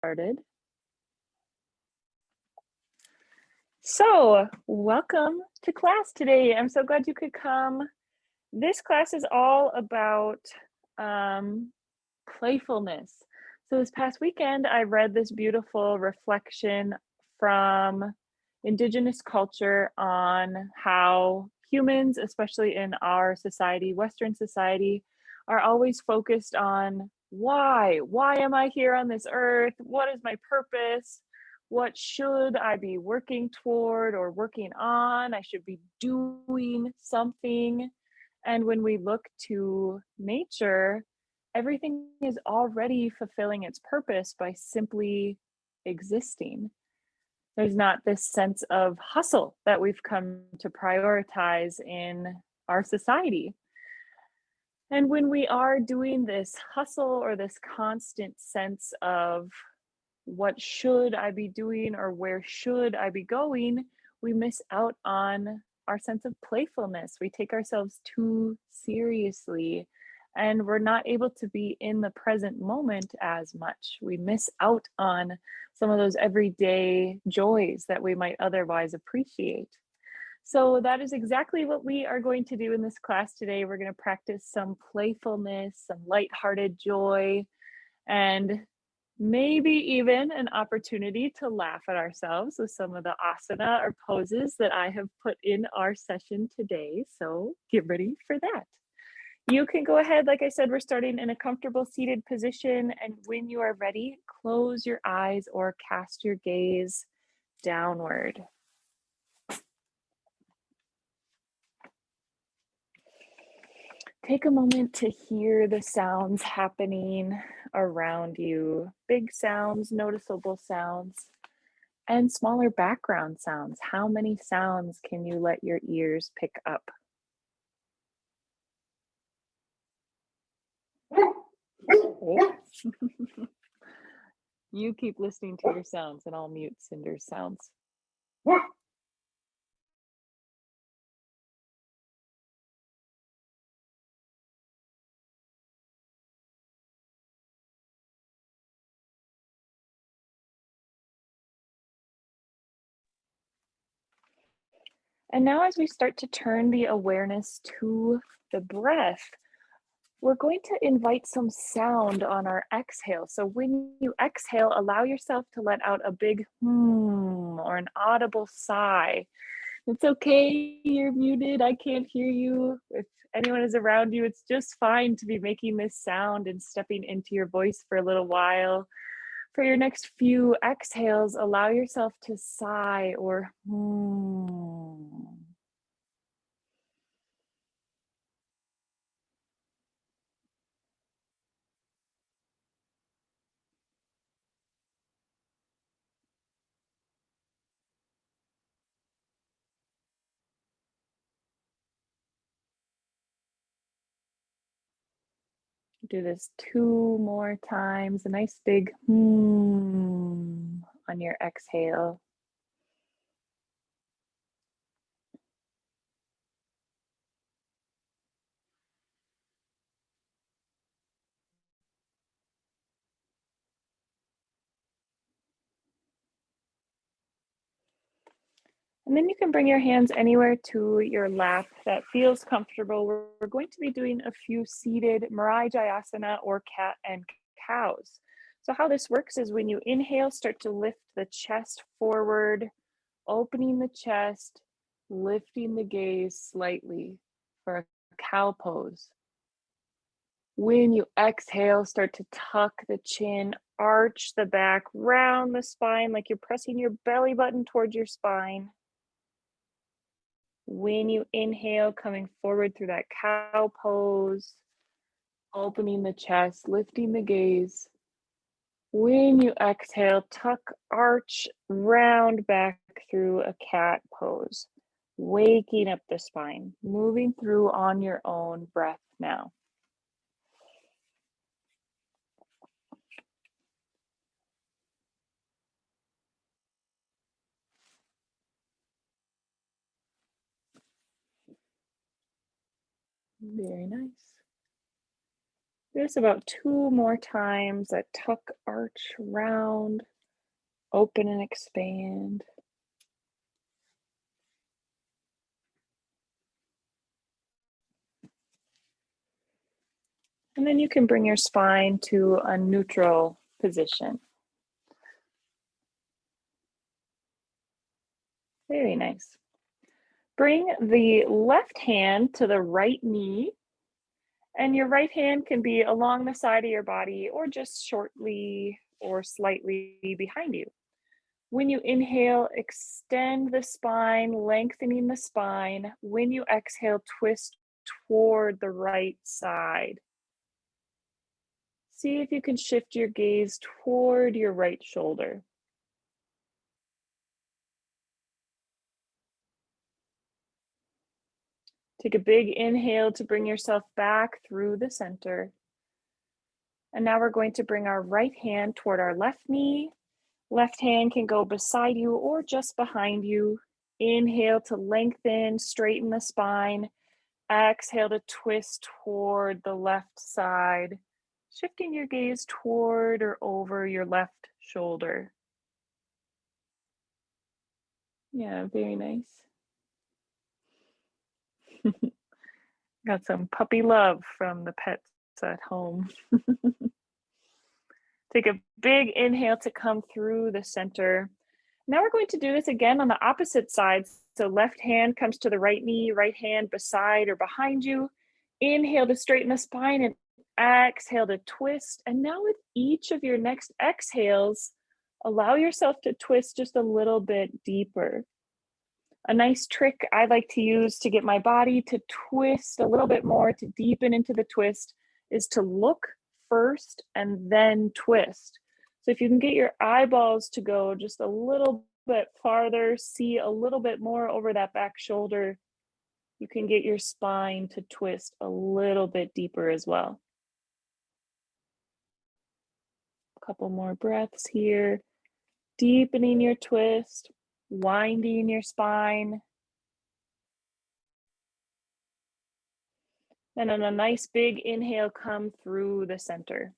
Started. So, welcome to class today. I'm so glad you could come. This class is all about um, playfulness. So, this past weekend, I read this beautiful reflection from Indigenous culture on how humans, especially in our society, Western society, are always focused on why? Why am I here on this earth? What is my purpose? What should I be working toward or working on? I should be doing something. And when we look to nature, everything is already fulfilling its purpose by simply existing. There's not this sense of hustle that we've come to prioritize in our society. And when we are doing this hustle or this constant sense of what should I be doing or where should I be going, we miss out on our sense of playfulness. We take ourselves too seriously and we're not able to be in the present moment as much. We miss out on some of those everyday joys that we might otherwise appreciate. So that is exactly what we are going to do in this class today. We're going to practice some playfulness, some lighthearted joy, and maybe even an opportunity to laugh at ourselves with some of the asana or poses that I have put in our session today. So get ready for that. You can go ahead, like I said, we're starting in a comfortable seated position. And when you are ready, close your eyes or cast your gaze downward. Take a moment to hear the sounds happening around you. Big sounds, noticeable sounds, and smaller background sounds. How many sounds can you let your ears pick up? Oh. You keep listening to your sounds and I'll mute Cinder's sounds. And now as we start to turn the awareness to the breath, we're going to invite some sound on our exhale. So when you exhale, allow yourself to let out a big or an audible sigh. It's okay, you're muted, I can't hear you. If anyone is around you, it's just fine to be making this sound and stepping into your voice for a little while. For your next few exhales, allow yourself to sigh or Do this 2 more times. A nice big on your exhale. And then you can bring your hands anywhere to your lap that feels comfortable. We're going to be doing a few seated Marajayasana or cat and cows. So how this works is when you inhale, start to lift the chest forward, opening the chest, lifting the gaze slightly for a cow pose. When you exhale, start to tuck the chin, arch the back, round the spine like you're pressing your belly button towards your spine. When you inhale, coming forward through that cow pose, opening the chest, lifting the gaze. When you exhale, tuck, arch, round back through a cat pose, waking up the spine, moving through on your own breath now. Very nice. Do this about 2 more times. That tuck, arch, round, open and expand. And then you can bring your spine to a neutral position. Very nice. Bring the left hand to the right knee, and your right hand can be along the side of your body or just shortly or slightly behind you. When you inhale, extend the spine, lengthening the spine. When you exhale, twist toward the right side. See if you can shift your gaze toward your right shoulder. Take a big inhale to bring yourself back through the center. And now we're going to bring our right hand toward our left knee. Left hand can go beside you or just behind you. Inhale to lengthen, straighten the spine. Exhale to twist toward the left side, shifting your gaze toward or over your left shoulder. Yeah, very nice. Got some puppy love from the pets at home. Take a big inhale to come through the center. Now we're going to do this again on the opposite side. So left hand comes to the right knee, right hand beside or behind you. Inhale to straighten the spine and exhale to twist. And now with each of your next exhales, allow yourself to twist just a little bit deeper. A nice trick I like to use to get my body to twist a little bit more, to deepen into the twist, is to look first and then twist. So if you can get your eyeballs to go just a little bit farther, see a little bit more over that back shoulder, you can get your spine to twist a little bit deeper as well. A couple more breaths here, deepening your twist, winding your spine. And then a nice big inhale, come through the center.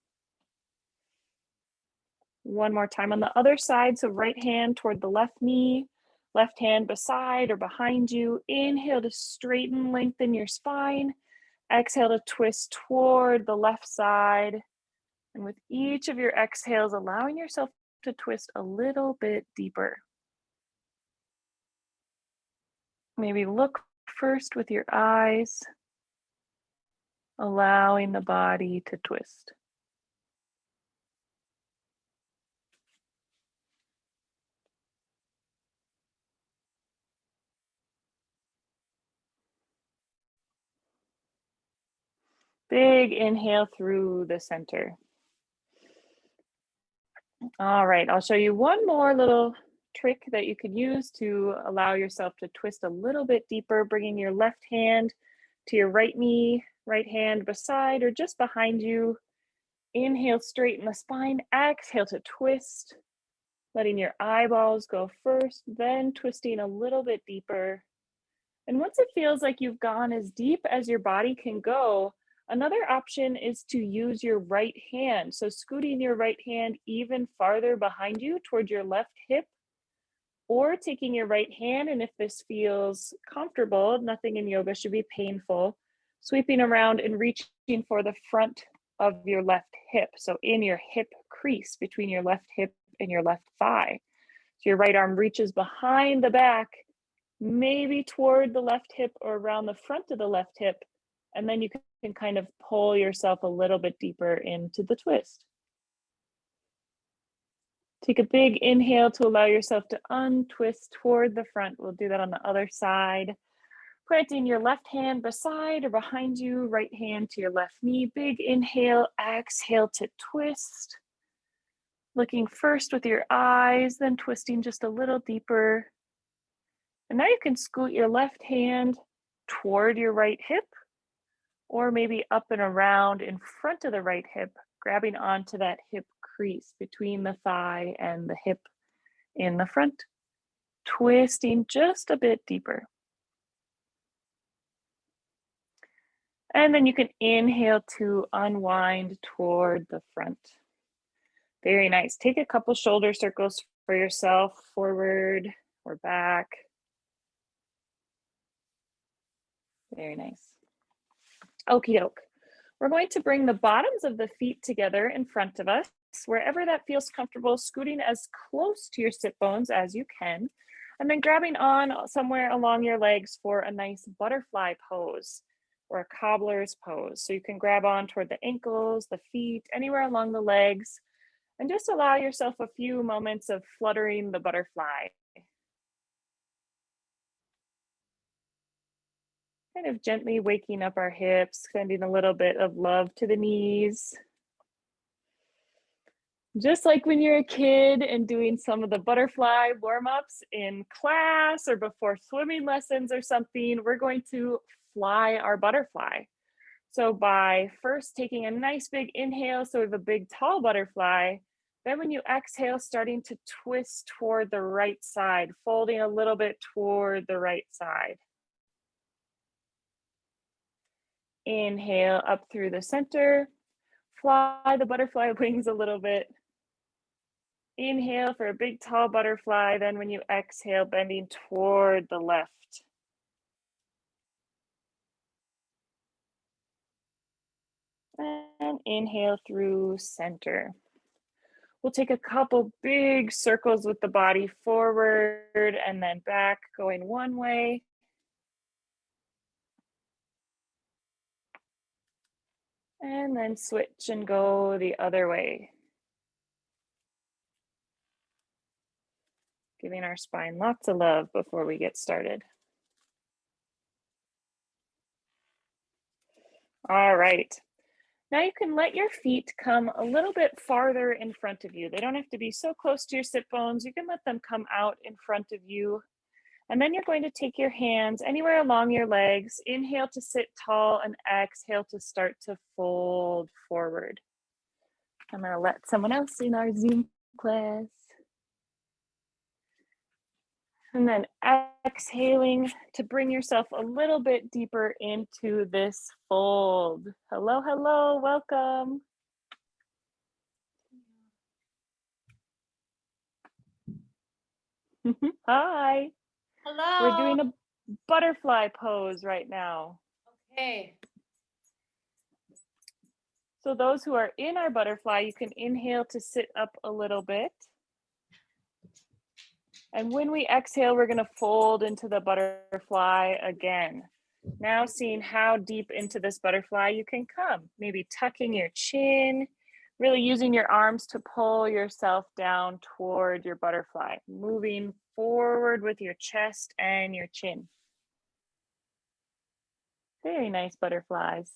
One more time on the other side. So right hand toward the left knee, left hand beside or behind you. Inhale to straighten, lengthen your spine. Exhale to twist toward the left side. And with each of your exhales, allowing yourself to twist a little bit deeper. Maybe look first with your eyes, allowing the body to twist. Big inhale through the center. All right, I'll show you one more little trick that you can use to allow yourself to twist a little bit deeper, bringing your left hand to your right knee, right hand beside or just behind you. Inhale, straighten the spine. Exhale to twist, letting your eyeballs go first, then twisting a little bit deeper. And once it feels like you've gone as deep as your body can go, another option is to use your right hand. So scooting your right hand even farther behind you toward your left hip, or taking your right hand, and if this feels comfortable, nothing in yoga should be painful, sweeping around and reaching for the front of your left hip. So in your hip crease between your left hip and your left thigh. So your right arm reaches behind the back, maybe toward the left hip or around the front of the left hip. And then you can kind of pull yourself a little bit deeper into the twist. Take a big inhale to allow yourself to untwist toward the front. We'll do that on the other side. Planting your left hand beside or behind you, right hand to your left knee. Big inhale, exhale to twist. Looking first with your eyes, then twisting just a little deeper. And now you can scoot your left hand toward your right hip, or maybe up and around in front of the right hip, grabbing onto that hip crease between the thigh and the hip in the front, twisting just a bit deeper. And then you can inhale to unwind toward the front. Very nice. Take a couple shoulder circles for yourself, forward or back. Very nice. Okie doke. We're going to bring the bottoms of the feet together in front of us, wherever that feels comfortable, scooting as close to your sit bones as you can, and then grabbing on somewhere along your legs for a nice butterfly pose or a cobbler's pose. So you can grab on toward the ankles, the feet, anywhere along the legs, and just allow yourself a few moments of fluttering the butterfly. Kind of gently waking up our hips, sending a little bit of love to the knees. Just like when you're a kid and doing some of the butterfly warm-ups in class or before swimming lessons or something, we're going to fly our butterfly. So by first taking a nice big inhale, so we have a big tall butterfly, then when you exhale, starting to twist toward the right side, folding a little bit toward the right side. Inhale up through the center, fly the butterfly wings a little bit. Inhale for a big tall butterfly, then when you exhale, bending toward the left. And inhale through center. We'll take a couple big circles with the body forward and then back, going one way. And then switch and go the other way. Giving our spine lots of love before we get started. All right. Now you can let your feet come a little bit farther in front of you. They don't have to be so close to your sit bones. You can let them come out in front of you. And then you're going to take your hands anywhere along your legs. Inhale to sit tall and exhale to start to fold forward. I'm going to let someone else in our Zoom class. And then exhaling to bring yourself a little bit deeper into this fold. Hello, hello, welcome. Hi. Hello. We're doing a butterfly pose right now. Okay. So those who are in our butterfly, you can inhale to sit up a little bit. And when we exhale, we're going to fold into the butterfly again. Now seeing how deep into this butterfly you can come, maybe tucking your chin, really using your arms to pull yourself down toward your butterfly, moving forward with your chest and your chin. Very nice butterflies.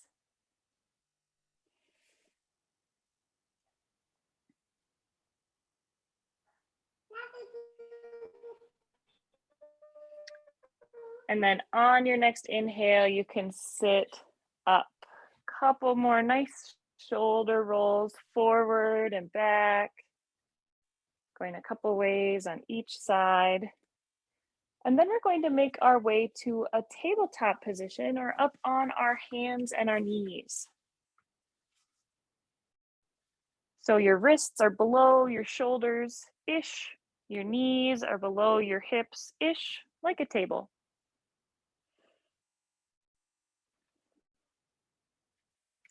And then on your next inhale, you can sit up. Couple more nice shoulder rolls forward and back. Going a couple ways on each side. And then we're going to make our way to a tabletop position or up on our hands and our knees. So your wrists are below your shoulders-ish. Your knees are below your hips-ish, like a table.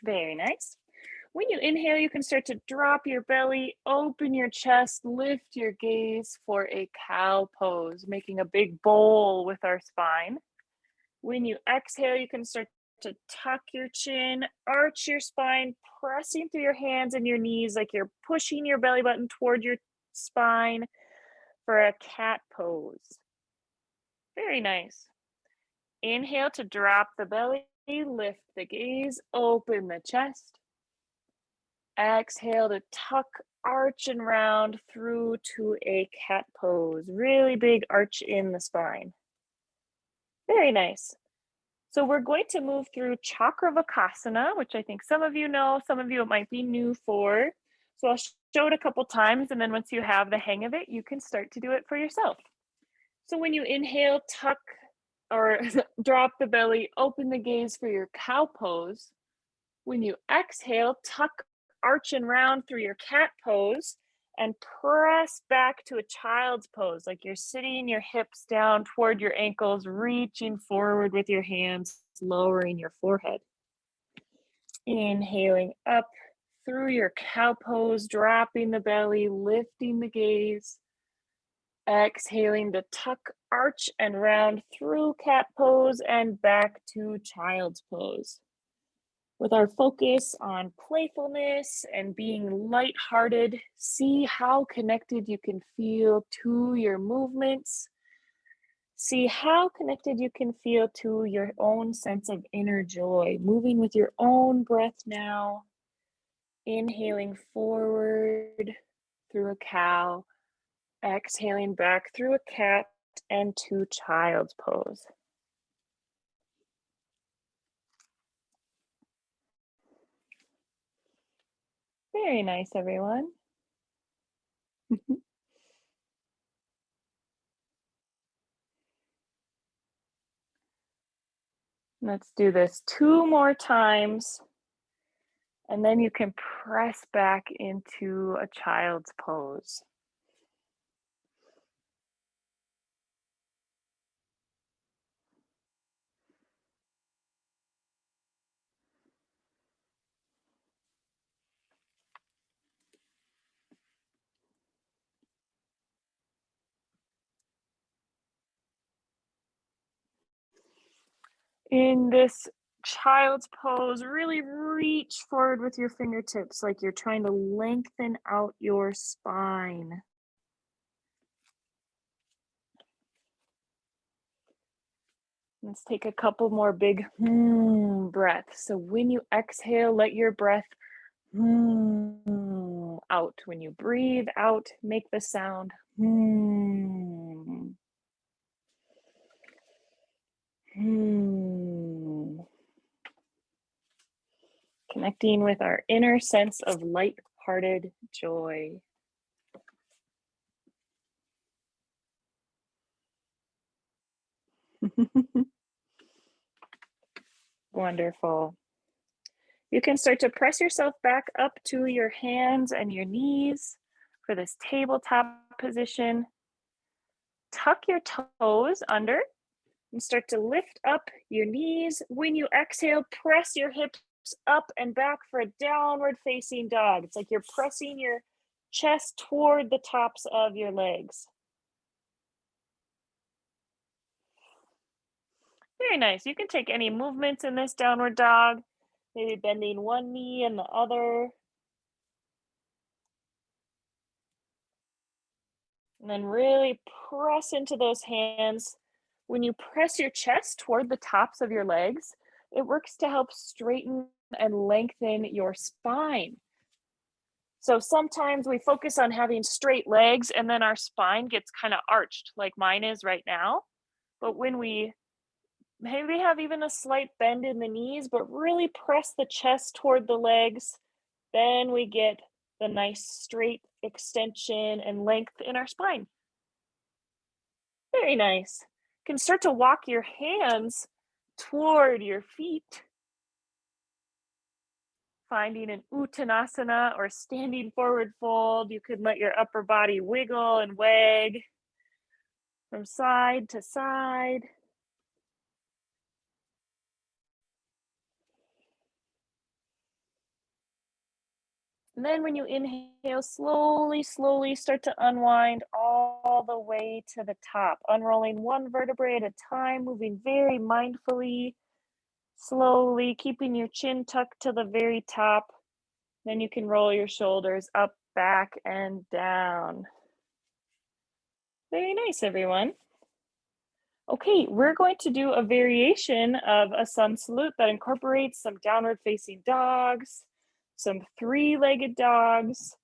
Very nice. When you inhale, you can start to drop your belly, open your chest, lift your gaze for a cow pose, making a big bowl with our spine. When you exhale, you can start to tuck your chin, arch your spine, pressing through your hands and your knees like you're pushing your belly button toward your spine for a cat pose. Very nice. Inhale to drop the belly, lift the gaze, open the chest. Exhale to tuck, arch and round through to a cat pose. Really big arch in the spine. Very nice. So we're going to move through Chakravakasana, which I think some of you know, some of you it might be new for. So I'll show it a couple times, and then once you have the hang of it, you can start to do it for yourself. So when you inhale, tuck or drop the belly, open the gaze for your cow pose. When you exhale, tuck, arch, and round through your cat pose and press back to a child's pose, like you're sitting your hips down toward your ankles, reaching forward with your hands, lowering your forehead. Inhaling up through your cow pose, dropping the belly, lifting the gaze. Exhaling to tuck, arch, and round through cat pose and back to child's pose. With our focus on playfulness and being lighthearted, see how connected you can feel to your movements. See how connected you can feel to your own sense of inner joy, moving with your own breath now. Inhaling forward through a cow, exhaling back through a cat and to child's pose. Very nice, everyone. Let's do this 2 more times, and then you can press back into a child's pose. In this child's pose, really reach forward with your fingertips like you're trying to lengthen out your spine. Let's take a couple more big breaths. So when you exhale, let your breath out. When you breathe out, make the sound. Connecting with our inner sense of light-hearted joy. Wonderful. You can start to press yourself back up to your hands and your knees for this tabletop position. Tuck your toes under and start to lift up your knees. When you exhale, press your hips up and back for a downward facing dog. It's like you're pressing your chest toward the tops of your legs. Very nice. You can take any movements in this downward dog, maybe bending one knee and the other. And then really press into those hands. When you press your chest toward the tops of your legs, it works to help straighten and lengthen your spine. So sometimes we focus on having straight legs and then our spine gets kind of arched like mine is right now. But when we maybe have even a slight bend in the knees, but really press the chest toward the legs, then we get the nice straight extension and length in our spine. Very nice. You can start to walk your hands toward your feet, finding an uttanasana or standing forward fold. You could let your upper body wiggle and wag from side to side. And then when you inhale, slowly start to unwind all the way to the top, unrolling one vertebrae at a time, moving very mindfully, slowly, keeping your chin tucked to the very top. Then you can roll your shoulders up, back, and down. Very nice, everyone. Okay, we're going to do a variation of a sun salute that incorporates some downward facing dogs, some three-legged dogs,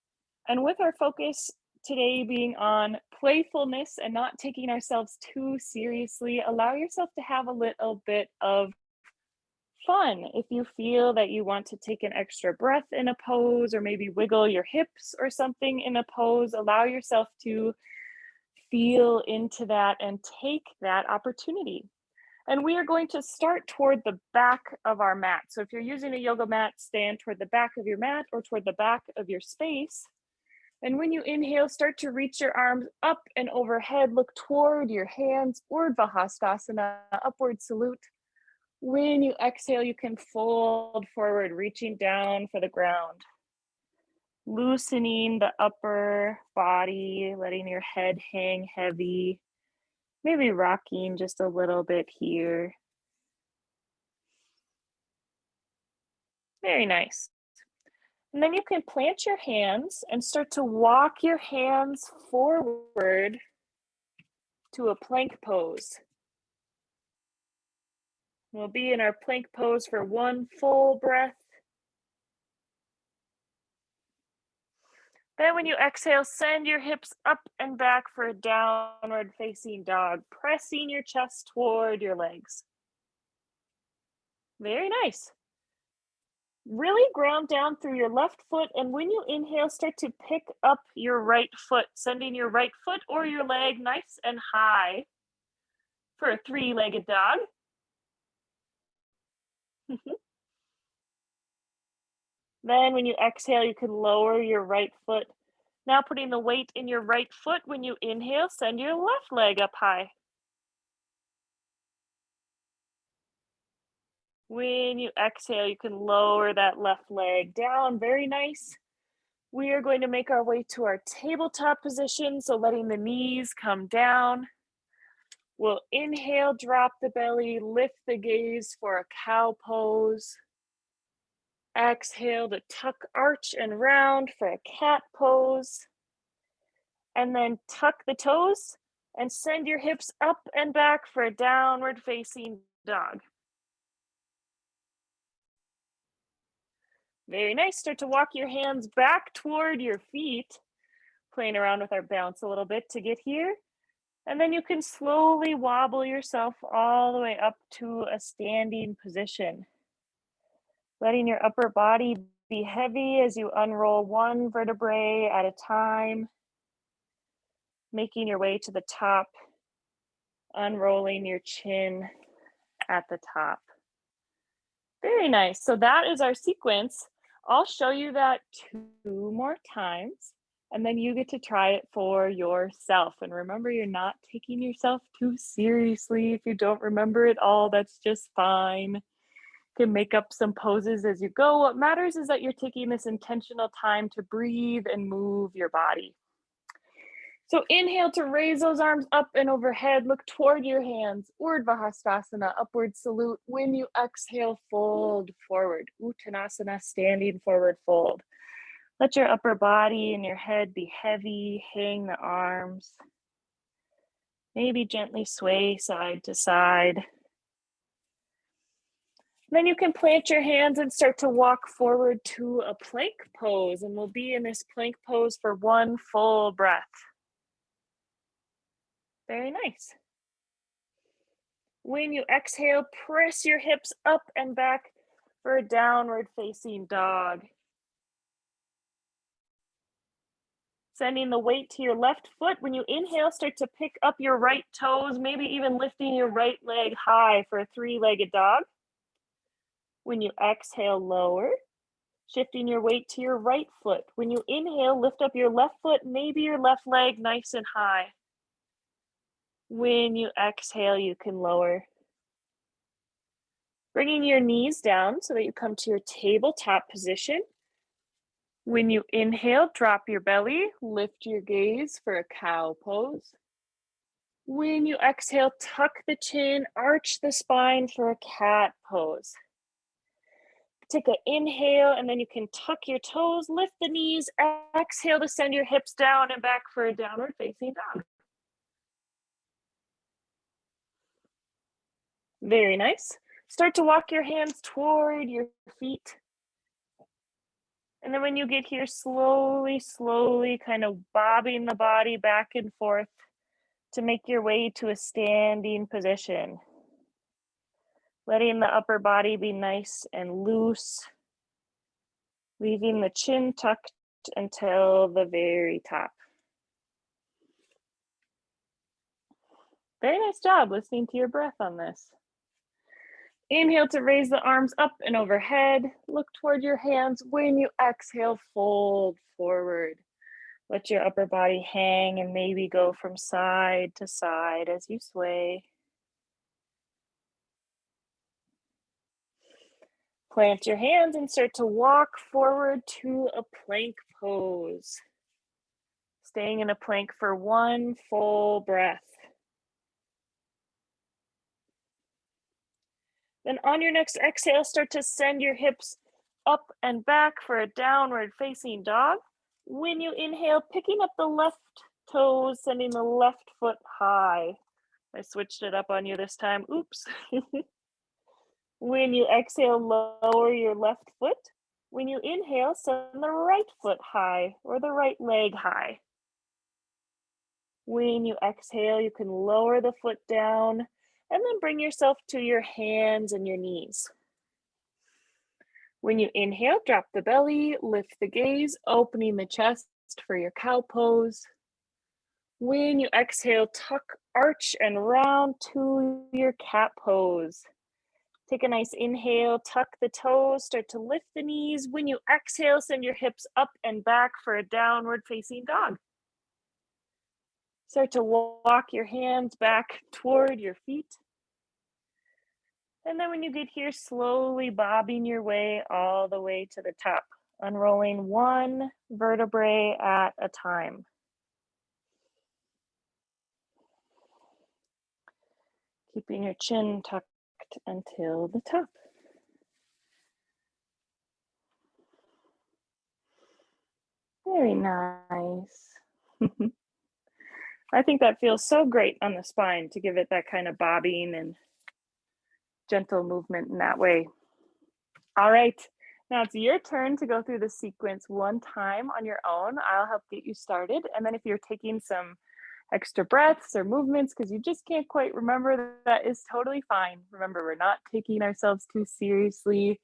and with our focus today being on playfulness and not taking ourselves too seriously, allow yourself to have a little bit of fun. If you feel that you want to take an extra breath in a pose or maybe wiggle your hips or something in a pose, allow yourself to feel into that and take that opportunity. And we are going to start toward the back of our mat. So if you're using a yoga mat, stand toward the back of your mat or toward the back of your space. And when you inhale, start to reach your arms up and overhead. Look toward your hands, Urdhva Hastasana, upward salute. When you exhale, you can fold forward, reaching down for the ground. Loosening the upper body, letting your head hang heavy. Maybe rocking just a little bit here. Very nice. And then you can plant your hands and start to walk your hands forward to a plank pose. We'll be in our plank pose for one full breath. Then when you exhale, send your hips up and back for a downward facing dog, pressing your chest toward your legs. Very nice. Really ground down through your left foot, and when you inhale, start to pick up your right foot, sending your right foot or your leg nice and high for a three-legged dog. Then when you exhale, you can lower your right foot. Now putting the weight in your right foot, when you inhale, send your left leg up high. When you exhale, you can lower that left leg down. Very nice. We are going to make our way to our tabletop position, so letting the knees come down. We'll inhale, drop the belly, lift the gaze for a cow pose. Exhale to tuck, arch, and round for a cat pose. And then tuck the toes and send your hips up and back for a downward facing dog. Very nice. Start to walk your hands back toward your feet, playing around with our balance a little bit to get here. And then you can slowly wobble yourself all the way up to a standing position. Letting your upper body be heavy as you unroll one vertebrae at a time. Making your way to the top, unrolling your chin at the top. Very nice. So that is our sequence. I'll show you that 2 more times, and then you get to try it for yourself. And remember, you're not taking yourself too seriously. If you don't remember it all, that's just fine. You can make up some poses as you go. What matters is that you're taking this intentional time to breathe and move your body. So inhale to raise those arms up and overhead. Look toward your hands. Urdhva Hastasana, upward salute. When you exhale, fold forward. Uttanasana, standing forward fold. Let your upper body and your head be heavy. Hang the arms. Maybe gently sway side to side. Then you can plant your hands and start to walk forward to a plank pose. And we'll be in this plank pose for one full breath. Very nice. When you exhale, press your hips up and back for a downward facing dog. Sending the weight to your left foot. When you inhale, start to pick up your right toes, maybe even lifting your right leg high for a three-legged dog. When you exhale, lower, shifting your weight to your right foot. When you inhale, lift up your left foot, maybe your left leg nice and high. When you exhale, you can lower. Bringing your knees down so that you come to your tabletop position. When you inhale, drop your belly, lift your gaze for a cow pose. When you exhale, tuck the chin, arch the spine for a cat pose. Take an inhale, and then you can tuck your toes, lift the knees, exhale to send your hips down and back for a downward facing dog. Very nice. Start to walk your hands toward your feet. And then when you get here, slowly kind of bobbing the body back and forth to make your way to a standing position. Letting the upper body be nice and loose. Leaving the chin tucked until the very top. Very nice job listening to your breath on this. Inhale to raise the arms up and overhead. Look toward your hands. When you exhale, fold forward. Let your upper body hang and maybe go from side to side as you sway. Plant your hands and start to walk forward to a plank pose. Staying in a plank for one full breath. Then on your next exhale, start to send your hips up and back for a downward facing dog. When you inhale, picking up the left toes, sending the left foot high. I switched it up on you this time. Oops. When you exhale, lower your left foot. When you inhale, send the right foot high or the right leg high. When you exhale, you can lower the foot down and then bring yourself to your hands and your knees. When you inhale, drop the belly, lift the gaze, opening the chest for your cow pose. When you exhale, tuck, arch, and round to your cat pose. Take a nice inhale, tuck the toes, start to lift the knees. When you exhale, send your hips up and back for a downward facing dog. Start to walk your hands back toward your feet. And then when you get here, slowly bobbing your way all the way to the top, unrolling one vertebrae at a time. Keeping your chin tucked until the top. Very nice. I think that feels so great on the spine to give it that kind of bobbing and gentle movement in that way. All right, now it's your turn to go through the sequence one time on your own. I'll help get you started. And then if you're taking some extra breaths or movements because you just can't quite remember, that is totally fine. Remember, we're not taking ourselves too seriously.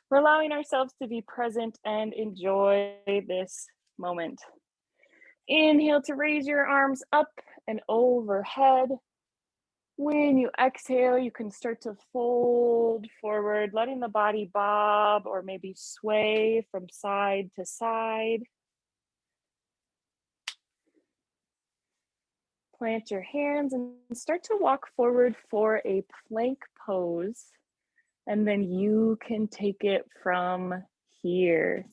We're allowing ourselves to be present and enjoy this moment. Inhale to raise your arms up and overhead. When you exhale, you can start to fold forward, letting the body bob or maybe sway from side to side. Plant your hands and start to walk forward for a plank pose. And then you can take it from here.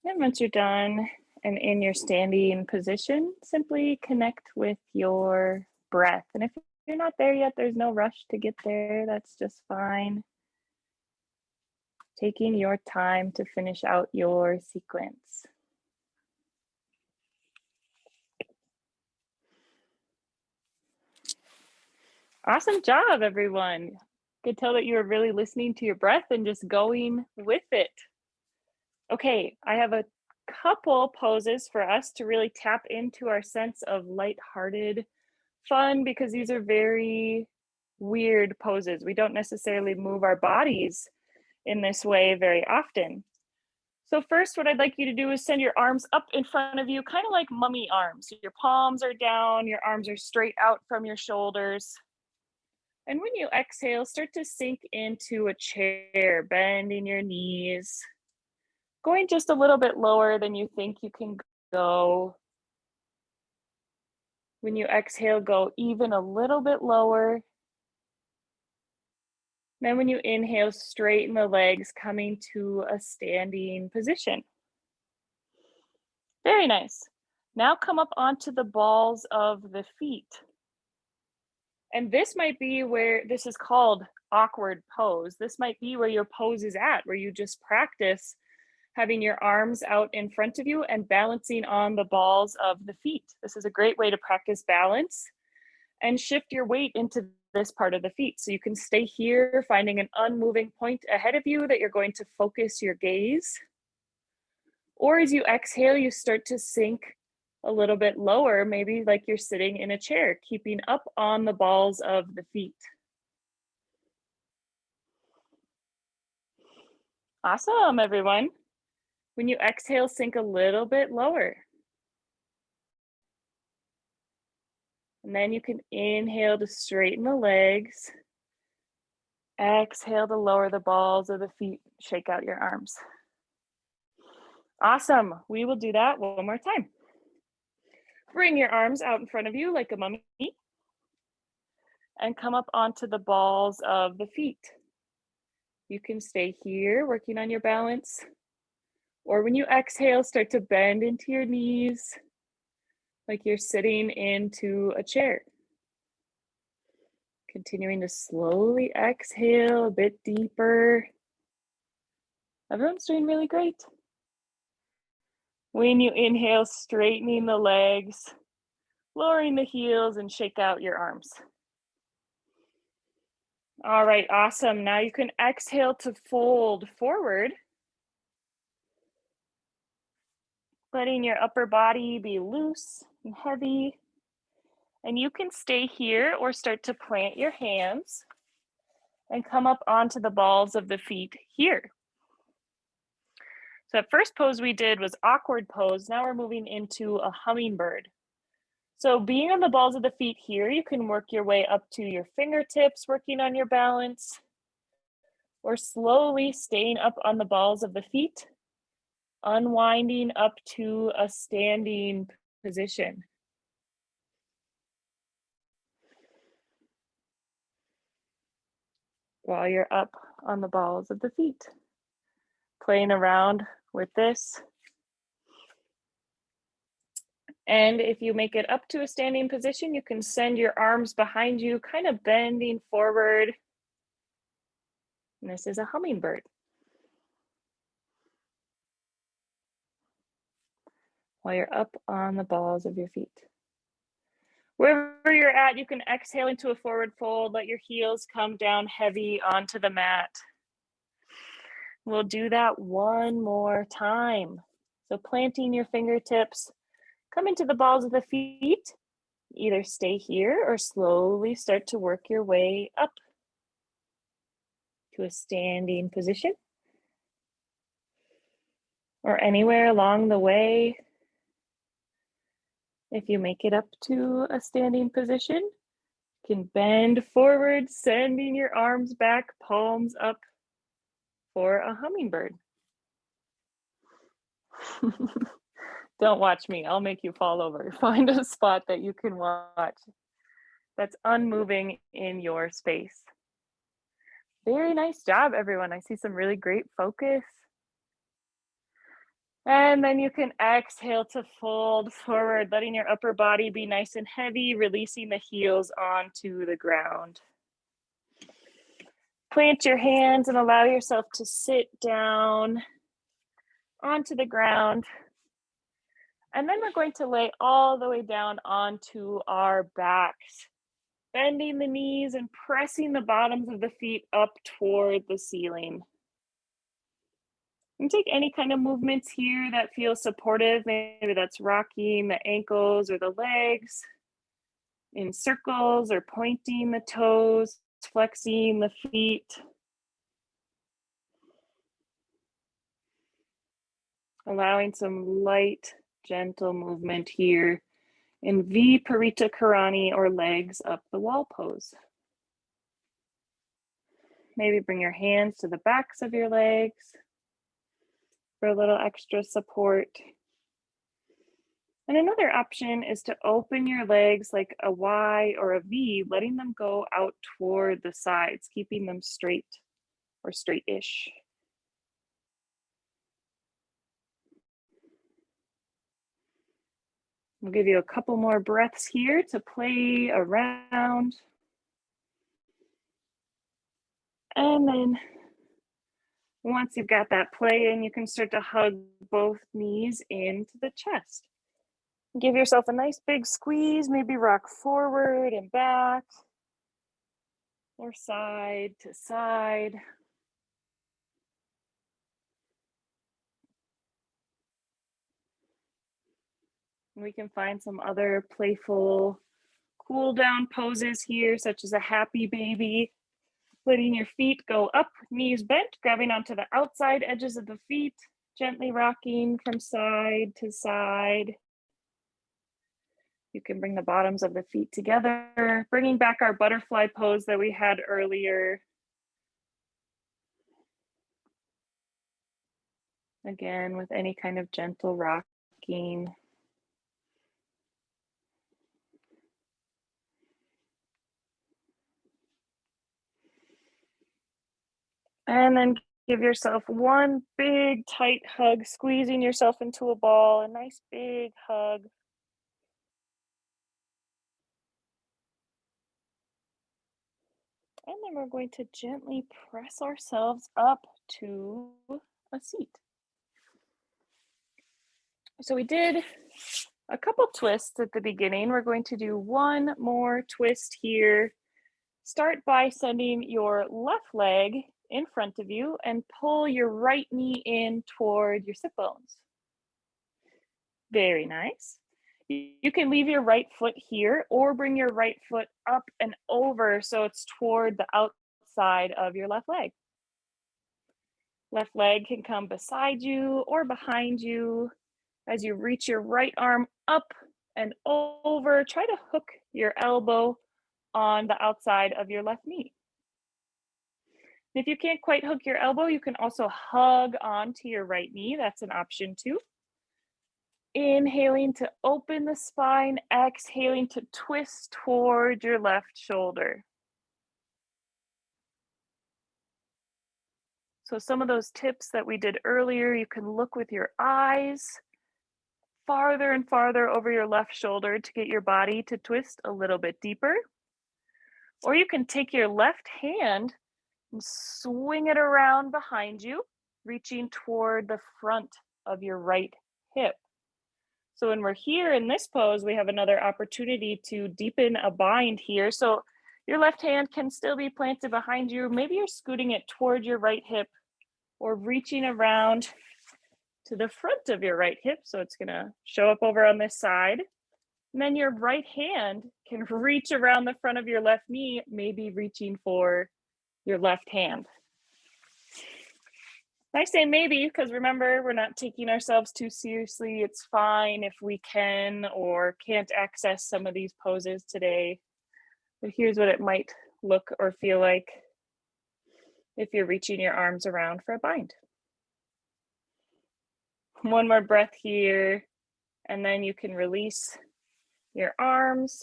And once you're done and in your standing position, simply connect with your breath. And if you're not there yet, there's no rush to get there. That's just fine. Taking your time to finish out your sequence. Awesome job, everyone. Could tell that you were really listening to your breath and just going with it. Okay, I have a couple poses for us to really tap into our sense of lighthearted fun because these are very weird poses. We don't necessarily move our bodies in this way very often. So first, what I'd like you to do is send your arms up in front of you, kind of like mummy arms. Your palms are down, your arms are straight out from your shoulders. And when you exhale, start to sink into a chair, bending your knees, going just a little bit lower than you think you can go. When you exhale, go even a little bit lower. Then when you inhale, straighten the legs, coming to a standing position. Very nice. Now come up onto the balls of the feet. And this might be where this is called awkward pose. This might be where your pose is at, where you just practice having your arms out in front of you and balancing on the balls of the feet. This is a great way to practice balance and shift your weight into this part of the feet. So you can stay here, finding an unmoving point ahead of you that you're going to focus your gaze. Or as you exhale, you start to sink a little bit lower, maybe like you're sitting in a chair, keeping up on the balls of the feet. Awesome, everyone. When you exhale, sink a little bit lower. And then you can inhale to straighten the legs. Exhale to lower the balls of the feet, shake out your arms. Awesome, we will do that one more time. Bring your arms out in front of you like a mummy and come up onto the balls of the feet. You can stay here working on your balance, or when you exhale, start to bend into your knees like you're sitting into a chair. Continuing to slowly exhale a bit deeper. Everyone's doing really great. When you inhale, straightening the legs, lowering the heels, and shake out your arms. All right, awesome. Now you can exhale to fold forward, letting your upper body be loose and heavy. And you can stay here or start to plant your hands and come up onto the balls of the feet here. So that first pose we did was awkward pose. Now we're moving into a hummingbird. So being on the balls of the feet here, you can work your way up to your fingertips, working on your balance, or slowly staying up on the balls of the feet, unwinding up to a standing position. While you're up on the balls of the feet, playing around with this. And if you make it up to a standing position, you can send your arms behind you, kind of bending forward. And this is a hummingbird. While you're up on the balls of your feet. Wherever you're at, you can exhale into a forward fold, let your heels come down heavy onto the mat. We'll do that one more time. So planting your fingertips, come into the balls of the feet, either stay here or slowly start to work your way up to a standing position. Or anywhere along the way, if you make it up to a standing position, you can bend forward, sending your arms back, palms up for a hummingbird. Don't watch me, I'll make you fall over. Find a spot that you can watch that's unmoving in your space. Very nice job, everyone. I see some really great focus. And then you can exhale to fold forward, letting your upper body be nice and heavy, releasing the heels onto the ground. Plant your hands and allow yourself to sit down onto the ground. And then we're going to lay all the way down onto our backs, bending the knees and pressing the bottoms of the feet up toward the ceiling. You can take any kind of movements here that feel supportive. Maybe that's rocking the ankles or the legs in circles or pointing the toes, flexing the feet. Allowing some light, gentle movement here in Viparita Karani or legs up the wall pose. Maybe bring your hands to the backs of your legs for a little extra support. And another option is to open your legs like a Y or a V, letting them go out toward the sides, keeping them straight or straight-ish. We'll give you a couple more breaths here to play around. And then once you've got that play in, you can start to hug both knees into the chest. Give yourself a nice big squeeze, maybe rock forward and back, or side to side. We can find some other playful cool down poses here, such as a happy baby. Letting your feet go up, knees bent, grabbing onto the outside edges of the feet, gently rocking from side to side. You can bring the bottoms of the feet together, bringing back our butterfly pose that we had earlier. Again, with any kind of gentle rocking. And then give yourself one big tight hug, squeezing yourself into a ball, a nice big hug. And then we're going to gently press ourselves up to a seat. So we did a couple twists at the beginning. We're going to do one more twist here. Start by sending your left leg in front of you and pull your right knee in toward your sit bones. Very nice. You can leave your right foot here or bring your right foot up and over so it's toward the outside of your left leg. Left leg can come beside you or behind you. As you reach your right arm up and over, try to hook your elbow on the outside of your left knee. If you can't quite hook your elbow, you can also hug onto your right knee. That's an option too. Inhaling to open the spine, exhaling to twist toward your left shoulder. So some of those tips that we did earlier, you can look with your eyes farther and farther over your left shoulder to get your body to twist a little bit deeper. Or you can take your left hand and swing it around behind you, reaching toward the front of your right hip. So when we're here in this pose, we have another opportunity to deepen a bind here. So your left hand can still be planted behind you. Maybe you're scooting it toward your right hip or reaching around to the front of your right hip. So it's gonna show up over on this side. And then your right hand can reach around the front of your left knee, maybe reaching for your left hand. I say maybe because remember, we're not taking ourselves too seriously. It's fine if we can or can't access some of these poses today. But here's what it might look or feel like if you're reaching your arms around for a bind. One more breath here, and then you can release your arms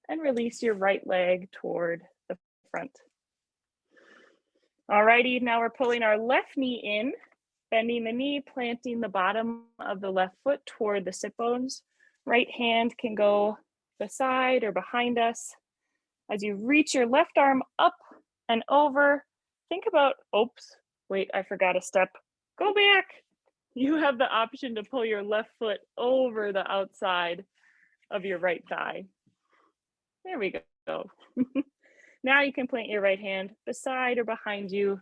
and release your right leg toward the front. Alrighty, now we're pulling our left knee in, bending the knee, planting the bottom of the left foot toward the sit bones. Right hand can go beside or behind us. As you reach your left arm up and over, think about, oops, wait, I forgot a step. Go back. You have the option to pull your left foot over the outside of your right thigh. There we go. Now you can plant your right hand beside or behind you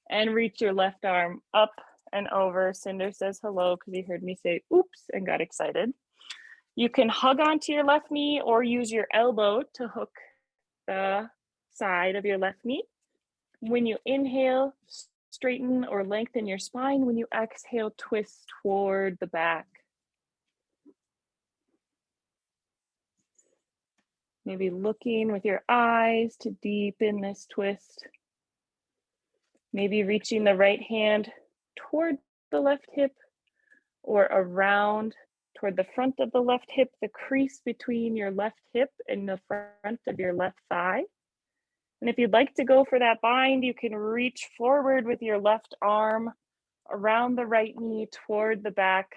and reach your left arm up and over. Cinder says hello because he heard me say oops and got excited. You can hug onto your left knee or use your elbow to hook the side of your left knee. When you inhale, straighten or lengthen your spine. When you exhale, twist toward the back. Maybe looking with your eyes to deepen this twist. Maybe reaching the right hand toward the left hip or around toward the front of the left hip, the crease between your left hip and the front of your left thigh. And if you'd like to go for that bind, you can reach forward with your left arm around the right knee toward the back,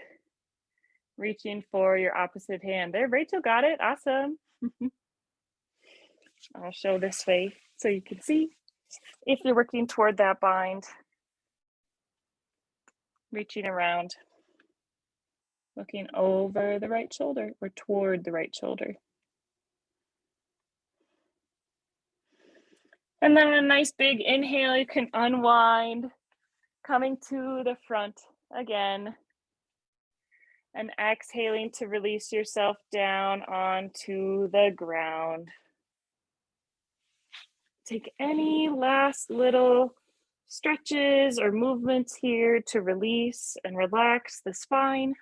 reaching for your opposite hand. There, Rachel got it. Awesome. I'll show this way so you can see if you're working toward that bind. Reaching around, looking over the right shoulder or toward the right shoulder. And then a nice big inhale, you can unwind, coming to the front again. And exhaling to release yourself down onto the ground. Take any last little stretches or movements here to release and relax the spine.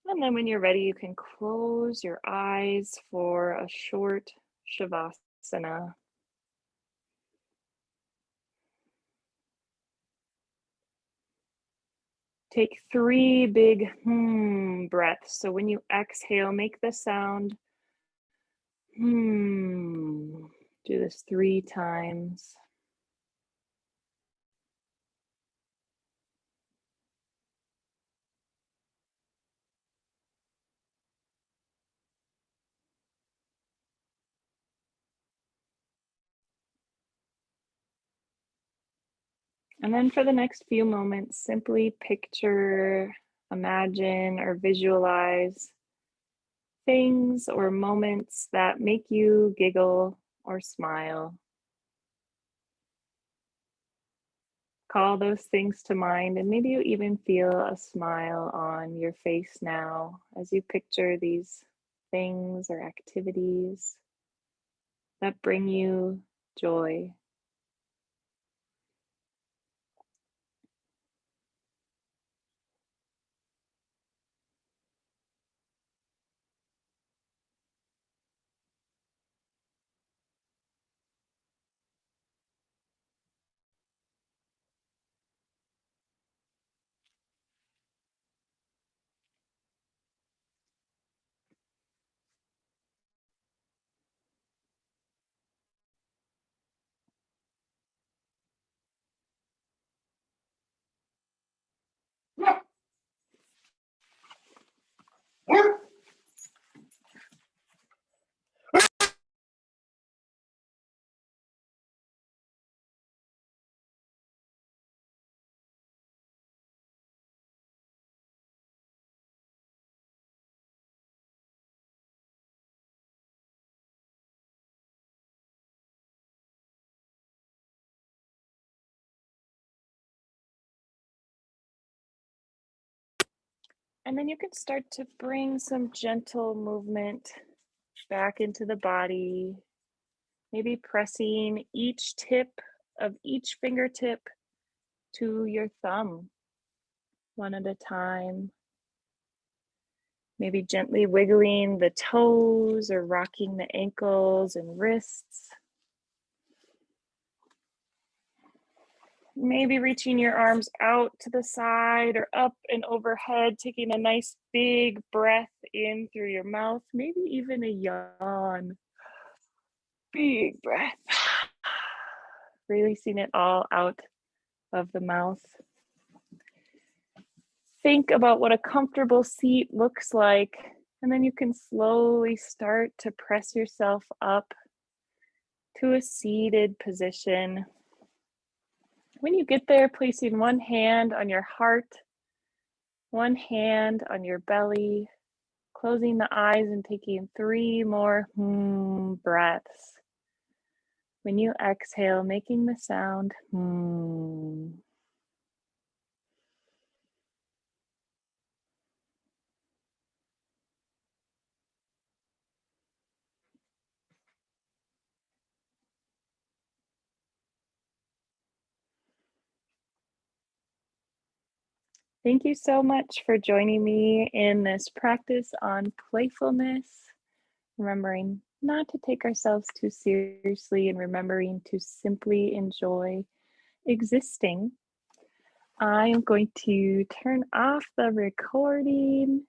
And then when you're ready, you can close your eyes for a short Shavasana. Take 3 big breaths. So when you exhale, make the sound Do this 3 times. And then for the next few moments, simply picture, imagine, or visualize things or moments that make you giggle or smile. Call those things to mind, and maybe you even feel a smile on your face now as you picture these things or activities that bring you joy. And then you can start to bring some gentle movement back into the body, maybe pressing each tip of each fingertip to your thumb, one at a time. Maybe gently wiggling the toes or rocking the ankles and wrists. Maybe reaching your arms out to the side or up and overhead, taking a nice big breath in through your mouth, maybe even a yawn. Big breath. Releasing it all out of the mouth. Think about what a comfortable seat looks like, and then you can slowly start to press yourself up to a seated position. When you get there, placing one hand on your heart, one hand on your belly, closing the eyes and taking 3 more breaths. When you exhale, making the sound Thank you so much for joining me in this practice on playfulness, remembering not to take ourselves too seriously and remembering to simply enjoy existing, I am going to turn off the recording